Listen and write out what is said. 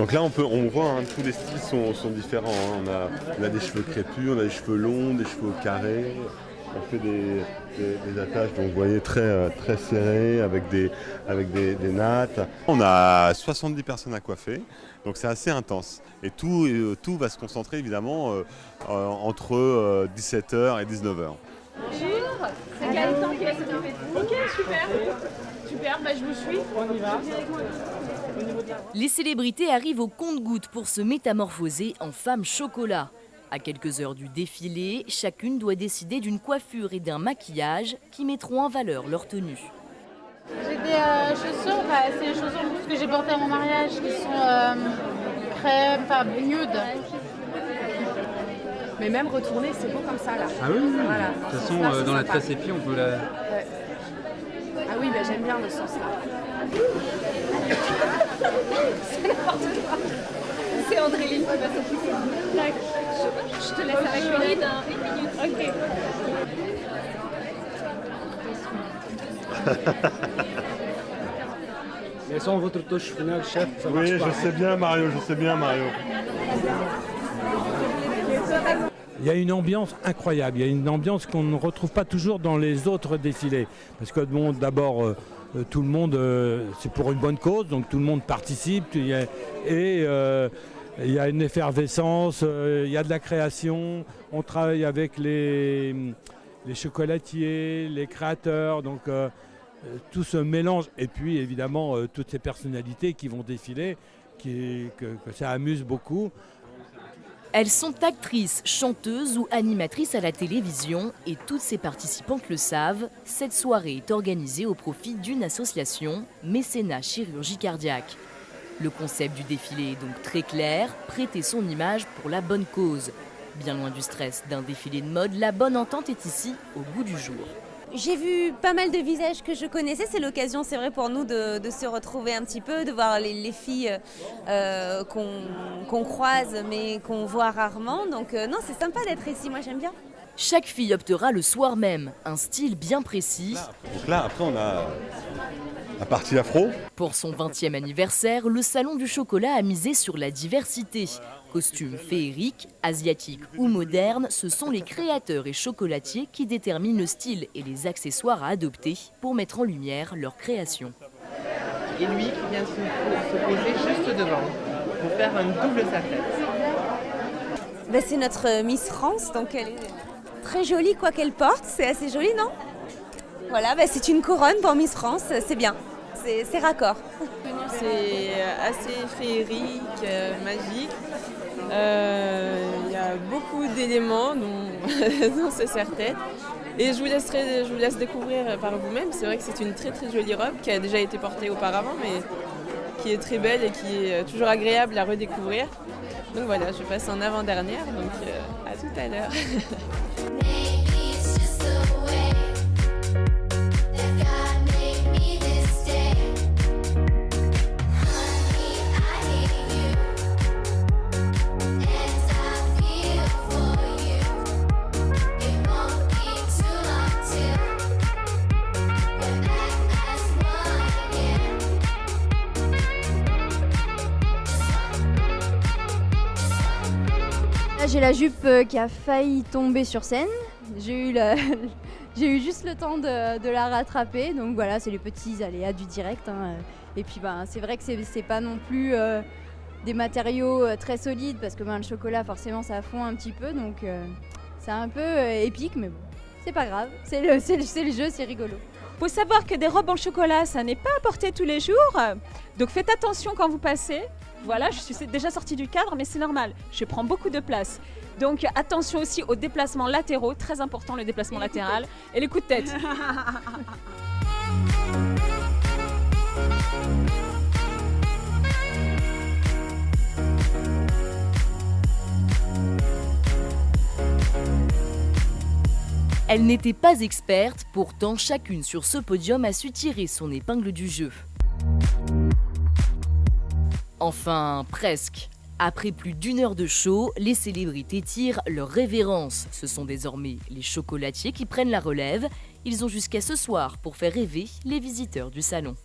Donc là, on voit, hein, tous les styles sont différents. Hein. On a des cheveux crépus, on a des cheveux longs, des cheveux au carré. On fait des attaches, donc vous voyez, très serrées, avec des nattes. On a 70 personnes à coiffer, donc c'est assez intense. Et tout va se concentrer évidemment entre 17h et 19h. Bonjour, c'est Gaëtan qui est Ok, super. Super, bah je vous suis. On y va. Les célébrités arrivent au compte-gouttes pour se métamorphoser en femmes chocolat. À quelques heures du défilé, chacune doit décider d'une coiffure et d'un maquillage qui mettront en valeur leur tenue. J'ai des chaussures, c'est les chaussures que j'ai portées à mon mariage qui sont crème, enfin nude. Mais même retourner, c'est beau comme ça là. Ah oui, oui. Voilà. De toute façon, dans la tresse épi, on peut la... Ouais. Ah oui, bah, j'aime bien le sens là. C'est n'importe quoi. C'est Andréline qui va s'occuper. Je te laisse avec une minute. Ok. Mais sans votre touche finale, chef, ça Oui, marche pas. je sais bien Mario. Il y a une ambiance incroyable, il y a une ambiance qu'on ne retrouve pas toujours dans les autres défilés. Parce que bon, d'abord, tout le monde, c'est pour une bonne cause, donc tout le monde participe. Il y a une effervescence, il y a de la création. On travaille avec les chocolatiers, les créateurs, donc tout se mélange. Et puis évidemment, toutes ces personnalités qui vont défiler, que ça amuse beaucoup. Elles sont actrices, chanteuses ou animatrices à la télévision et toutes ces participantes le savent, cette soirée est organisée au profit d'une association, Mécénat Chirurgie Cardiaque. Le concept du défilé est donc très clair, prêter son image pour la bonne cause. Bien loin du stress d'un défilé de mode, la bonne entente est ici au goût du jour. J'ai vu pas mal de visages que je connaissais, c'est l'occasion, c'est vrai pour nous de se retrouver un petit peu, de voir les filles qu'on croise mais qu'on voit rarement. Donc non, c'est sympa d'être ici, moi j'aime bien. Chaque fille optera le soir même, un style bien précis. Donc là, après, on a la partie afro. Pour son 20e anniversaire, le Salon du Chocolat a misé sur la diversité. Costumes féeriques, asiatiques ou modernes, ce sont les créateurs et chocolatiers qui déterminent le style et les accessoires à adopter pour mettre en lumière leur création. Et lui qui vient se poser juste devant pour faire un double sa tête. Ben, c'est notre Miss France, donc elle est très jolie quoi qu'elle porte, c'est assez joli, non? Voilà, ben, c'est une couronne pour Miss France, c'est bien, c'est raccord. C'est assez féerique, magique. Il y a beaucoup d'éléments dont se sert-elle. Et je vous laisse découvrir par vous-même. C'est vrai que c'est une très très jolie robe qui a déjà été portée auparavant, mais qui est très belle et qui est toujours agréable à redécouvrir. Donc voilà, je passe en avant-dernière, donc à tout à l'heure. Là, j'ai la jupe qui a failli tomber sur scène. J'ai eu juste le temps de la rattraper. Donc voilà, c'est les petits aléas du direct. Hein. Et puis c'est vrai que c'est pas non plus des matériaux très solides parce que le chocolat, forcément, ça fond un petit peu. Donc c'est un peu épique, mais bon, c'est pas grave. C'est le jeu, c'est rigolo. Il faut savoir que des robes en chocolat, ça n'est pas à porter tous les jours. Donc faites attention quand vous passez. Voilà, je suis déjà sortie du cadre, mais c'est normal. Je prends beaucoup de place. Donc attention aussi aux déplacements latéraux, très important le déplacement latéral et les coups de tête. Elle n'était pas experte, pourtant chacune sur ce podium a su tirer son épingle du jeu. Enfin, presque. Après plus d'une heure de show, les célébrités tirent leur révérence. Ce sont désormais les chocolatiers qui prennent la relève. Ils ont jusqu'à ce soir pour faire rêver les visiteurs du salon.